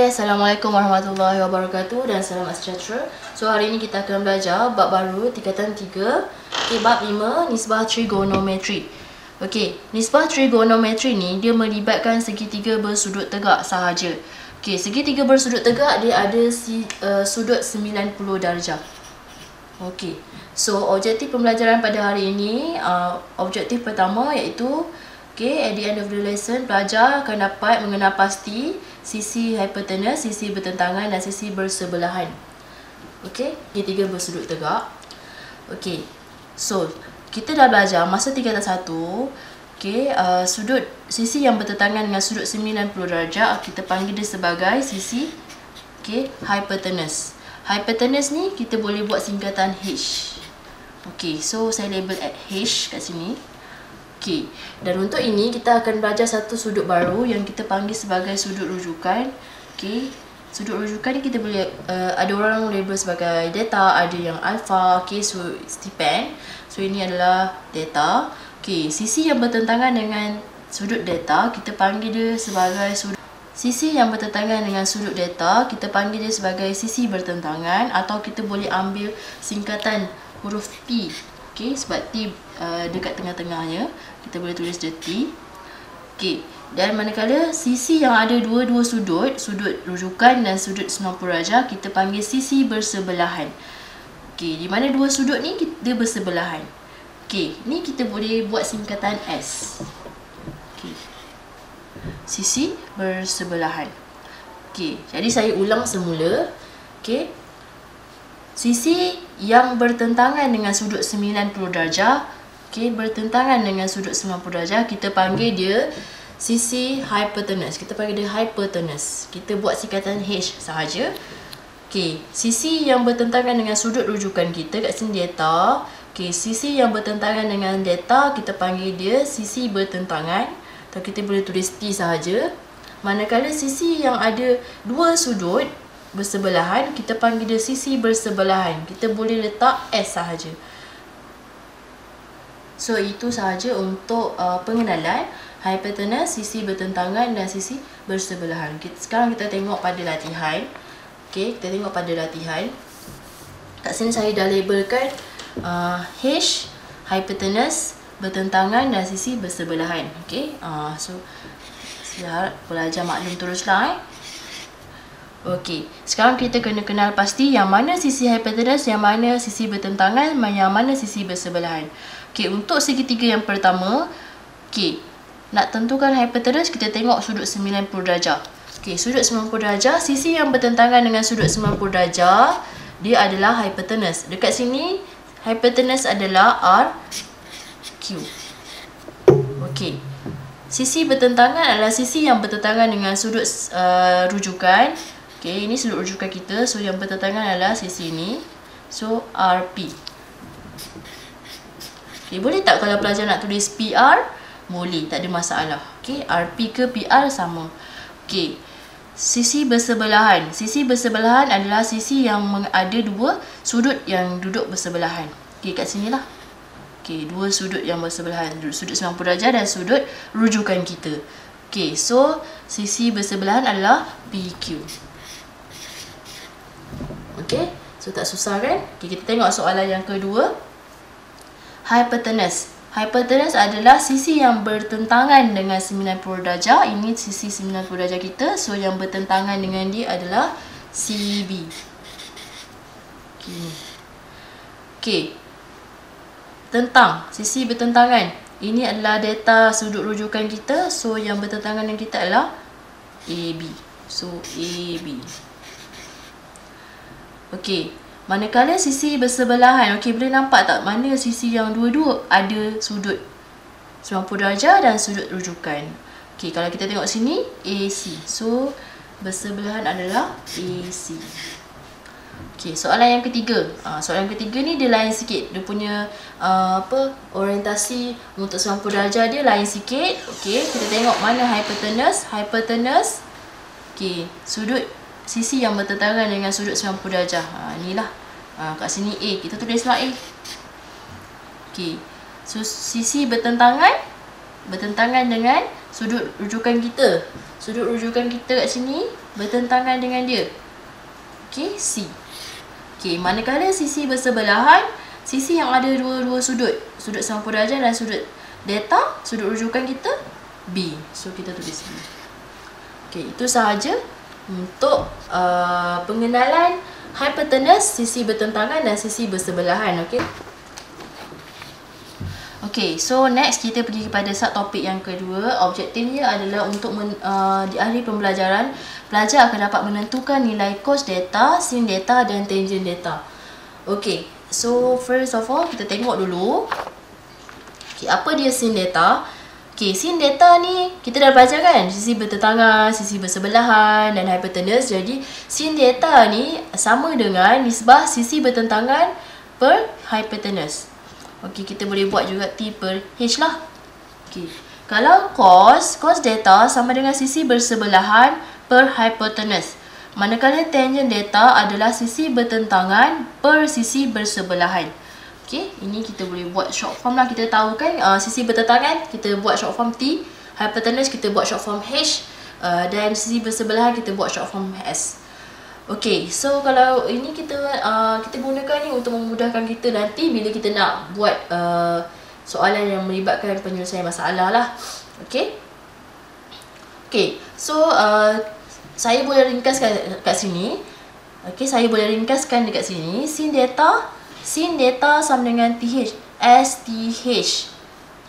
Hai, Assalamualaikum warahmatullahi wabarakatuh dan salam sejahtera. So hari ini kita akan belajar bab baru tingkatan 3. Okay, bab 5, nisbah trigonometri. Okey, nisbah trigonometri ni dia melibatkan segitiga bersudut tegak sahaja. Okey, segitiga bersudut tegak dia ada sudut 90 darjah. Okey. So objektif pembelajaran pada hari ini, objektif pertama iaitu at the end of the lesson, pelajar akan dapat mengenal pasti sisi hipotenus, sisi bertentangan dan sisi bersebelahan. Okey, segitiga bersudut tegak. Okey. So, kita dah belajar masa tingkatan 1, sisi yang bertentangan dengan sudut 90 darjah kita panggil dia sebagai sisi hipotenus. Hipotenus ni kita boleh buat singkatan H. Okey, so saya label at H kat sini. Okey, dan untuk ini kita akan belajar satu sudut baru yang kita panggil sebagai sudut rujukan. Okey, sudut rujukan ni kita boleh ada orang label sebagai delta, ada yang alpha. Okey, so it depend. So ini adalah delta. Okey, sisi yang bertentangan dengan sudut delta kita panggil dia sebagai sudut. Sisi yang bertentangan dengan sudut delta kita panggil dia sebagai sisi bertentangan, atau kita boleh ambil singkatan huruf T. Okey, sebab T dekat tengah-tengahnya, kita boleh tulis dia T. Okey, dan manakala sisi yang ada dua-dua sudut, sudut rujukan dan sudut 90 darjah, kita panggil sisi bersebelahan. Okey, di mana dua sudut ni dia bersebelahan. Okey, ni kita boleh buat singkatan S. Okey, sisi bersebelahan. Okey, jadi saya ulang semula. Okey, sisi yang bertentangan dengan sudut 90 darjah, bertentangan dengan sudut 90 darjah, kita panggil dia sisi hipotenus. Kita panggil dia hipotenus. Kita buat singkatan H sahaja. Okey, sisi yang bertentangan dengan sudut rujukan kita kat sini delta. Okey, sisi yang bertentangan dengan delta kita panggil dia sisi bertentangan, atau kita boleh tulis T sahaja. Manakala sisi yang ada dua sudut bersebelahan kita panggil dia sisi bersebelahan. Kita boleh letak S sahaja. So itu sahaja untuk pengenalan hipotenus, sisi bertentangan dan sisi bersebelahan. Sekarang kita tengok pada latihan. Okey, kita tengok pada latihan. Kat sini saya dah labelkan H, hipotenus, bertentangan dan sisi bersebelahan. Okey, so saya harap pelajar maklum teruslah. Okey, sekarang kita kena kenal pasti yang mana sisi hipotenus, yang mana sisi bertentangan, yang mana sisi bersebelahan. Okey, untuk segitiga yang pertama, nak tentukan hipotenus kita tengok sudut 90 darjah. Okey, sudut 90 darjah, sisi yang bertentangan dengan sudut 90 darjah dia adalah hipotenus. Dekat sini hipotenus adalah RQ. Okey, sisi bertentangan adalah sisi yang bertentangan dengan sudut rujukan. Okey, ini sudut rujukan kita. So yang bertentangan adalah sisi ini. So RP. Okey, boleh tak kalau pelajar nak tulis PR? Boleh, tak ada masalah. Okey, RP ke PR sama. Okey, sisi bersebelahan. Sisi bersebelahan adalah sisi yang ada dua sudut yang duduk bersebelahan. Okey, kat sinilah. Okey, dua sudut yang bersebelahan, sudut 90 darjah dan sudut rujukan kita. Okey, so sisi bersebelahan adalah PQ. Okey, so tak susah kan? Okey, kita tengok soalan yang kedua. Hipotenus. Hipotenus adalah sisi yang bertentangan dengan 90 darjah. Ini sisi 90 darjah kita. So yang bertentangan dengan dia adalah CB. Okey. Tentang sisi bertentangan. Ini adalah delta sudut rujukan kita. So yang bertentangan dengan kita adalah AB. So AB. Okey, manakala sisi bersebelahan, okey, boleh nampak tak mana sisi yang dua-dua ada sudut 90 darjah dan sudut rujukan. Okey, kalau kita tengok sini AC. So bersebelahan adalah AC. Okey, soalan yang ketiga. Soalan yang ketiga ni dia lain sikit. Dia punya orientasi untuk 90 darjah dia lain sikit. Okey, kita tengok mana hipotenus. Hipotenus. Okey, sudut sisi yang bertentangan dengan sudut 90 darjah. Inilah. Kat sini A. Kita tulislah A. Okey. So, sisi bertentangan dengan sudut rujukan kita. Sudut rujukan kita kat sini bertentangan dengan dia. Okey, C. Okey, manakala sisi bersebelahan, sisi yang ada dua sudut, sudut 90 darjah dan sudut delta, sudut rujukan kita B. So kita tulis B. Okey, itu sahaja untuk pengenalan hypotenuse, sisi bertentangan dan sisi bersebelahan. Okey. Okay, so next kita pergi kepada subtopik yang kedua. Objektifnya adalah untuk di akhir pembelajaran, pelajar akan dapat menentukan nilai cos delta, sin delta dan tangent delta. Okay, so first of all kita tengok dulu. Okay, apa dia sin delta? Okay, sin delta ni kita dah belajar kan, sisi bertentangan, sisi bersebelahan dan hypotenuse. Jadi sin delta ni sama dengan nisbah sisi bertentangan per hypotenuse. Okey, kita boleh buat juga T per H lah. Okey. Kalau cos delta sama dengan sisi bersebelahan per hypotenuse. Manakala tangent delta adalah sisi bertentangan per sisi bersebelahan. Okey, ini kita boleh buat short form lah. Kita tahu kan sisi bertentangan kita buat short form T, hypotenuse kita buat short form H, dan sisi bersebelahan kita buat short form S. Okay, so kalau ini kita gunakan ni untuk memudahkan kita nanti bila kita nak buat soalan yang melibatkan penyelesaian masalah lah. Okay. Okay, so saya boleh ringkaskan kat sini. Okay, saya boleh ringkaskan dekat sini. Sin delta sama dengan TH, STH,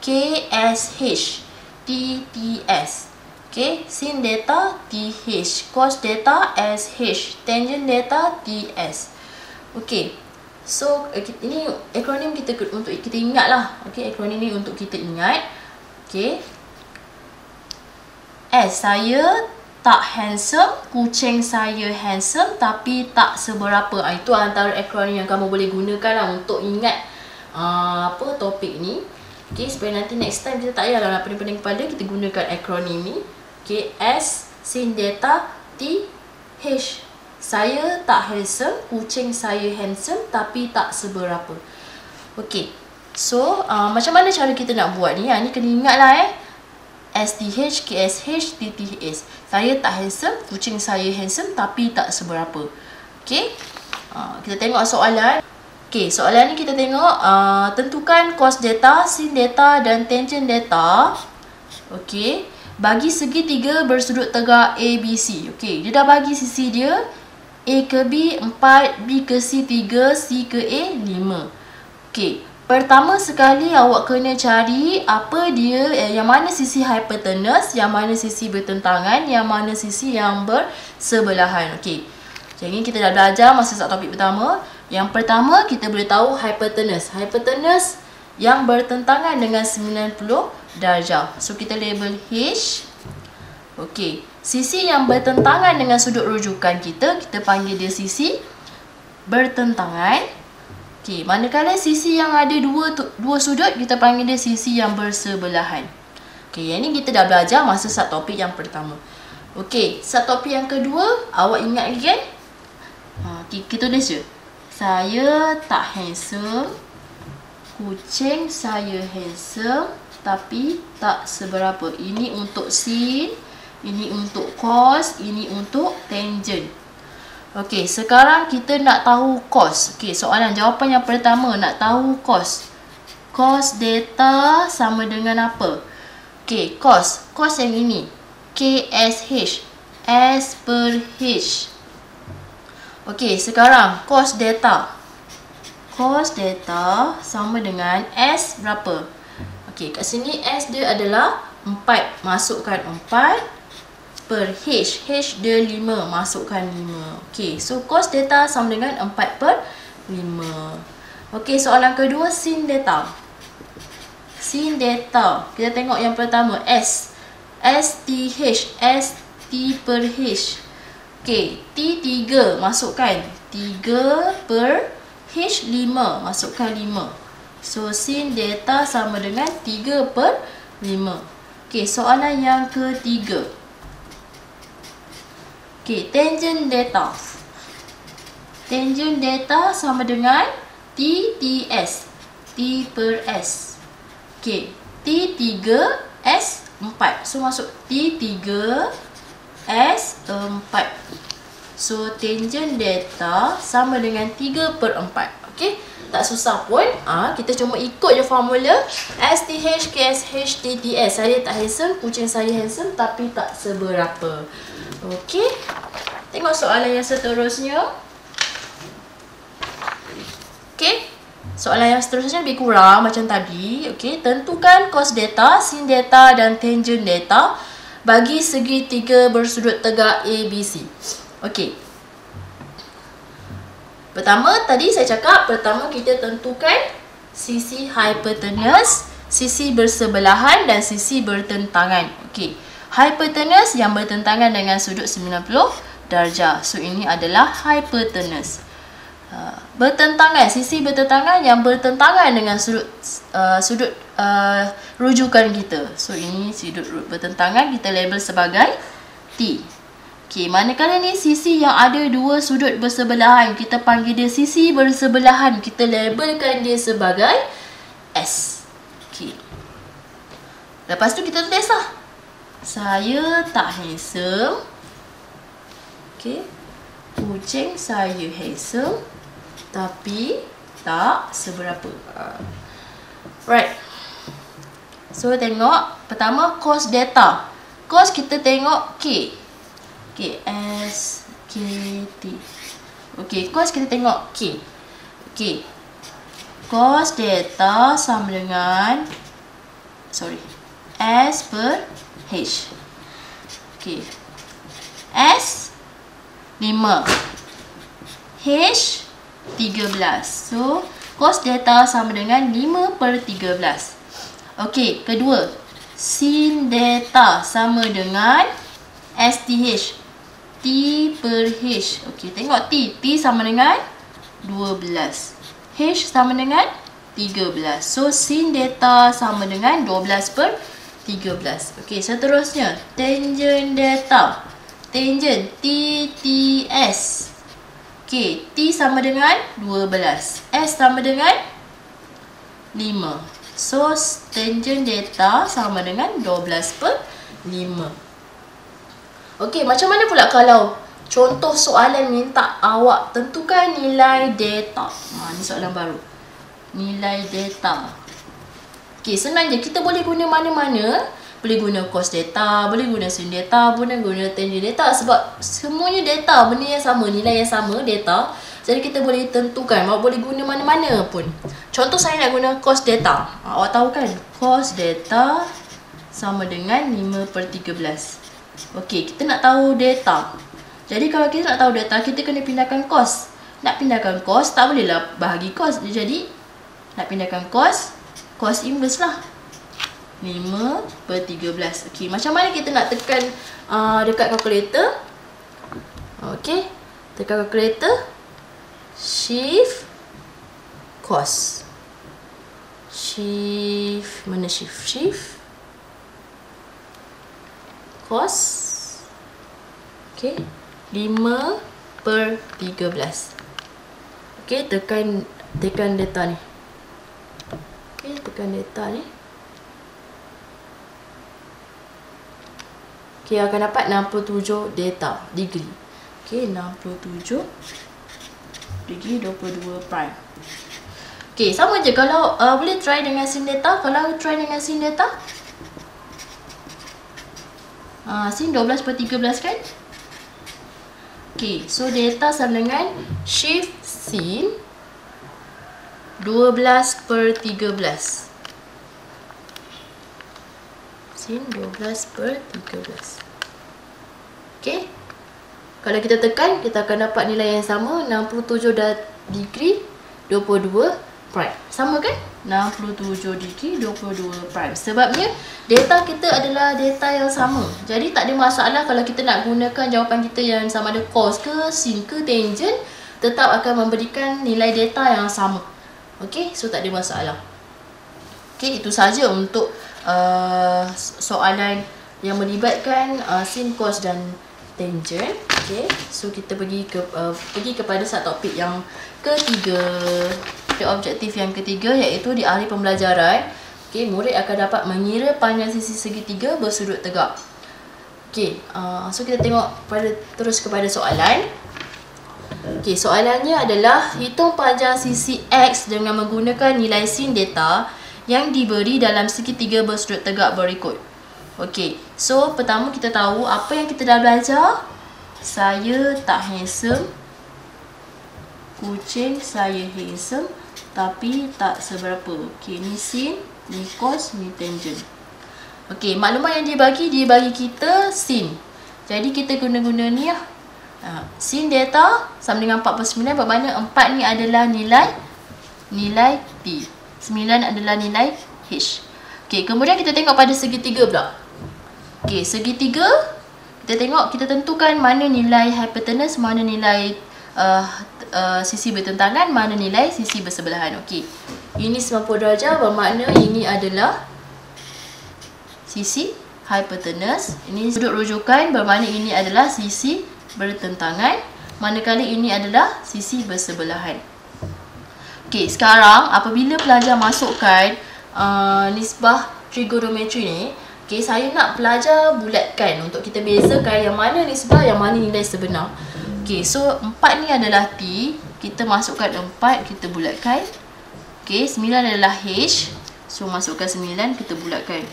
KSH, TTS. Okay, sin delta TH, cos delta SH, tangent delta TS. Okay, so ini akronim kita untuk kita ingat lah. Okay, akronim ni untuk kita ingat. Okay, S, saya tak handsome, kucing saya handsome tapi tak seberapa. Itu antara akronim yang kamu boleh gunakan lah untuk ingat topik ni. Okay, supaya nanti next time kita tak payahlah nak pening-pening kepala, kita gunakan akronim ni. Okay, S, sin delta, T, H. Saya tak handsome, kucing saya handsome tapi tak seberapa. Okay, so macam mana cara kita nak buat ni? Ni kena ingat lah STH, KSH, TTS. Saya tak handsome, kucing saya handsome tapi tak seberapa. Okay, kita tengok soalan. Okay, soalan ni kita tengok tentukan cos delta, sin delta dan tangent delta. Okay, bagi segitiga bersudut tegak ABC. Okey, dia dah bagi sisi dia A ke B 4, B ke C 3, C ke A 5. Okey, pertama sekali awak kena cari apa dia yang mana sisi hypotenuse, yang mana sisi bertentangan, yang mana sisi yang bersebelahan. Okey. Jadi kita dah belajar masa subtopik pertama. Yang pertama kita boleh tahu hypotenuse. Hypotenuse yang bertentangan dengan 90 darjah. So kita label H. Okey, sisi yang bertentangan dengan sudut rujukan kita panggil dia sisi bertentangan. Okey, manakala sisi yang ada dua sudut kita panggil dia sisi yang bersebelahan. Okey, yang ni kita dah belajar masa subtopik yang pertama. Okey, subtopik yang kedua awak ingat lagi kan? Kita tulis je. Saya tak handsome, kucing saya handsome tapi tak seberapa. Ini untuk sin, ini untuk cos, ini untuk tangent. Okey, sekarang kita nak tahu cos. Okey, soalan jawapan yang pertama nak tahu cos. Cos delta sama dengan apa? Okey, cos yang ini KSH, S per H. Okey, sekarang cos delta. Cos delta sama dengan S berapa? Okey, kat sini S dia adalah 4. Masukkan 4 per H. H dia 5. Masukkan 5. Okey, so cos delta sama dengan 4 per 5. Okey, soalan kedua sin delta. Sin delta. Kita tengok yang pertama S. STH. S T per H. Okey, T 3. Masukkan 3 per H 5, masukkan 5. So, sin delta sama dengan 3 per 5. Okey, soalan yang ketiga. Okey, tangent delta. Tangent delta sama dengan TTS. T per S. Okey, T3, S 4. So, masuk T3 S4. So, tangent delta sama dengan 3/4. Okay, tak susah pun. Kita cuma ikut je formula STH KSH TTS. Saya tak handsome, kucing saya handsome tapi tak seberapa. Okay, tengok soalan yang seterusnya. Okay, soalan yang seterusnya lebih kurang macam tadi. Okay, tentukan cos delta, sin delta dan tangent delta bagi segitiga bersudut tegak ABC. Okay, pertama tadi saya cakap, pertama kita tentukan sisi hypotenuse, sisi bersebelahan dan sisi bertentangan. Okey, hypotenuse yang bertentangan dengan sudut 90 darjah. So ini adalah hypotenuse. Bertentangan, sisi bertentangan yang bertentangan dengan sudut rujukan kita. So ini sudut bertentangan kita label sebagai T. Okey, manakala ni sisi yang ada dua sudut bersebelahan, kita panggil dia sisi bersebelahan, kita labelkan dia sebagai S. Okey. Lepas tu kita tulis lah. Saya tak handsome. Okey. Kucing saya handsome tapi tak seberapa. Right. So tengok, pertama cos delta. Cos kita tengok K. Okay, S, K, T. Okay, cos kita tengok K. Okay, cos delta sama dengan S per H. Okay, S 5, H 13. So, cos delta sama dengan 5/13. Okay, kedua, sin delta sama dengan STH. T per H. Okey, tengok T. T sama dengan 12. H sama dengan 13. So, sin delta sama dengan 12/13. Okey, seterusnya. Tangent delta. Tangent TTS. Okey, T sama dengan 12. S sama dengan 5. So, tangent delta sama dengan 12/5. Okey, macam mana pula kalau contoh soalan minta awak tentukan nilai delta. Ni soalan baru. Nilai delta. Okey, senang je. Kita boleh guna mana-mana. Boleh guna cos delta, boleh guna sin delta, boleh guna tangent delta. Sebab semuanya delta, benda yang sama, nilai yang sama, delta. Jadi kita boleh tentukan. Awak boleh guna mana-mana pun. Contoh saya nak guna cos delta. Awak tahu kan? Cos delta sama dengan 5/13. Okey, kita nak tahu delta. Jadi kalau kita nak tahu delta, kita kena pindahkan cos. Nak pindahkan cos, tak bolehlah bahagi cos. Jadi, nak pindahkan cos, cos inverse lah. 5/13. Okey, macam mana kita nak tekan dekat kalkulator? Okey, tekan kalkulator. Shift cos. Shift, mana shift? Shift cos. Okey, 5/13. Okey, tekan delta ni. Okey, tekan delta ni. Okey, akan dapat 67 delta degree. Okey, 67 degree 22 prime. Okey, sama je kalau boleh try dengan sin delta. Kalau try dengan sin delta, sin 12/13 kan? Okay, so delta sama dengan shift sin 12/13. Sin 12/13. Okay, kalau kita tekan, kita akan dapat nilai yang sama, 67 degree 22 prime. Sama kan? 67 degree 22 prime. Sebabnya delta kita adalah delta yang sama. Jadi tak ada masalah kalau kita nak gunakan jawapan kita yang sama ada cos ke, sin ke, tangent, tetap akan memberikan nilai delta yang sama. Okey, so tak ada masalah. Okey, itu saja untuk soalan yang melibatkan sin, cos dan tangent. Okey, so kita pergi kepada satu topik yang ketiga. Objektif yang ketiga iaitu di akhir pembelajaran, okay, murid akan dapat mengira panjang sisi segitiga bersudut tegak. Okay, so kita tengok terus kepada soalan. Okay, soalannya adalah hitung panjang sisi X dengan menggunakan nilai sin data yang diberi dalam segitiga bersudut tegak berikut. Okay, so pertama kita tahu apa yang kita dah belajar. Saya tak handsome. Kucing saya handsome tapi tak seberapa. Okay, ni sin, ni cos, ni tangent. Okay, maklumat yang dia bagi kita sin. Jadi kita guna-guna ni lah. Sin data sama dengan 4/9 bermakna 4 ni adalah nilai P. 9 adalah nilai H. Okay, kemudian kita tengok pada segitiga pula. Okay, segitiga kita tengok, kita tentukan mana nilai hypotenuse, mana nilai sisi bertentangan, mana nilai sisi bersebelahan. Okey. Ini 90 darjah bermakna ini adalah sisi hypotenuse. Ini sudut rujukan bermakna ini adalah sisi bertentangan. Manakala ini adalah sisi bersebelahan. Okey, sekarang apabila pelajar masukkan nisbah trigonometri ni, okey, saya nak pelajar bulatkan untuk kita bezakan yang mana nisbah, yang mana nilai sebenar. Okay, so 4 ni adalah T. Kita masukkan 4, kita bulatkan. Okay, 9 adalah H. So, masukkan 9, kita bulatkan.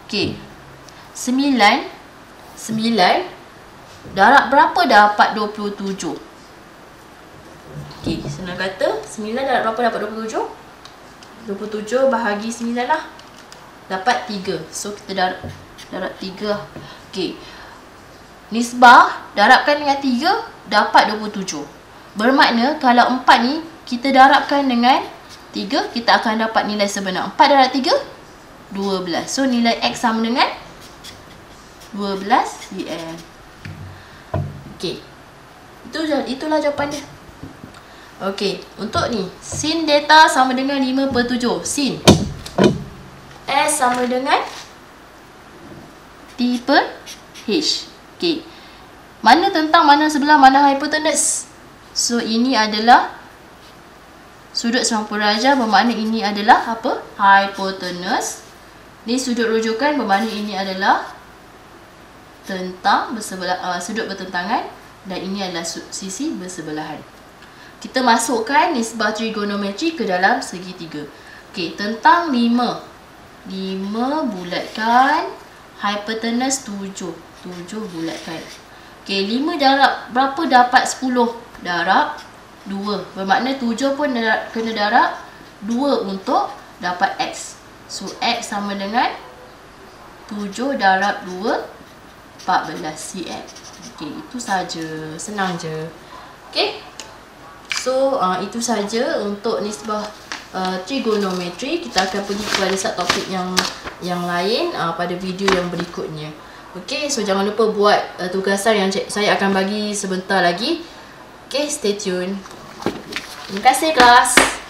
Okay, 9 darab berapa dapat 27? Okay, senang kata 9 darab berapa dapat 27? 27 bahagi 9 lah. Dapat 3. So, kita darab 3 lah. Okay, nisbah darabkan dengan 3 dapat 27. Bermakna kalau 4 ni kita darabkan dengan 3, kita akan dapat nilai sebenar. 4 darab 3 12. So nilai X sama dengan 12 cm. Okey. Itulah jawapan dia. Okey, untuk ni sin data sama dengan 5/7. Sin S sama dengan T per H. Okay. Mana tentang, mana sebelah, mana hypotenuse. So, ini adalah sudut 90 darjah bermakna ini adalah apa? Hypotenuse. Ini sudut rujukan bermakna ini adalah sudut bertentangan. Dan ini adalah sisi bersebelahan. Kita masukkan nisbah trigonometri ke dalam segitiga. Okey, tentang 5. 5 bulatkan. Hypotenuse 7 bulatkan. Okey, 5 darab berapa dapat 10? Darab 2. Bermakna 7 pun kena darab 2 untuk dapat X. So, X sama dengan 7 darab 2, 14 cm. Okey, itu saja. Senang je. Okey. So, itu saja untuk nisbah trigonometri. Kita akan pergi kepada subtopik yang lain pada video yang berikutnya. Okey, so jangan lupa buat tugasan yang saya akan bagi sebentar lagi. Okey, stay tune. Terima kasih kelas.